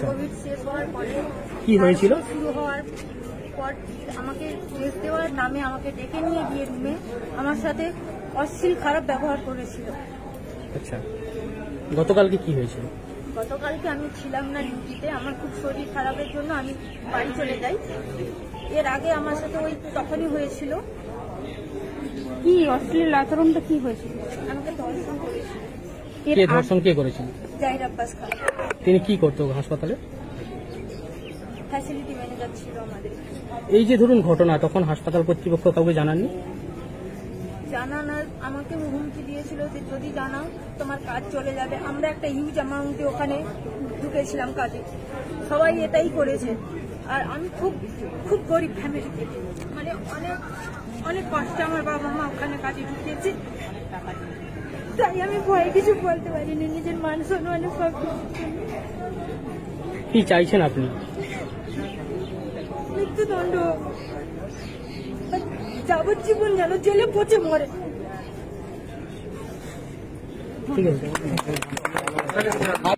Covid শেষ হওয়ার পরে কি হয়েছিল? শুরু হওয়ার পর আমাকে কেস দেওয়ার নামে আমাকে ডেকে নিয়ে গিয়ে রুমে আমার সাথে অশ্লীল খারাপ ব্যবহার করেছিল। আচ্ছা, গতকালকে কি হয়েছিল? গতকালকে আমি ছিলাম না ডিউটিতে, আমার খুব শরীর খারাপের জন্য আমি বাড়ি চলে যাই। এর আগে আমার সাথে ওই তখনই হয়েছিল। কি অশ্লীল আচরণটা কি হয়েছিল? আমাকে ধর্ষণ করেছিল। কে ধর্ষণ কে করেছিল? জাহির আব্বাস খান। তিনি কি করতো হাসপাতালে? ফ্যাসিলিটি ম্যানেজার ছিল আমাদের। এই যে ধরুন ঘটনা, তখন হাসপাতাল কর্তৃপক্ষ কাউকে জানাননি? জানানোর আমাকে হুমকি দিয়েছিল যে যদি জানাও তোমার কাজ চলে যাবে। আমরা একটা হিউজ অ্যামাউন্টে ওখানে ঢুকেছিলাম কাজে, সবাই এটাই করেছে। আর আমি খুব খুব গরিব ফ্যামিলি থেকে, মানে অনেক অনেক কষ্টে আমার বাবা মা ওখানে কাজে ঢুকিয়েছে। তাই আমি ভয়ে কিছু বলতে পারিনি, নিজের মান সম্মানে সব কি চাইছেন আপনি? মৃত্যুদণ্ড, যাবজ্জীবন যেন জেলে পচে মরে। ঠিক আছে।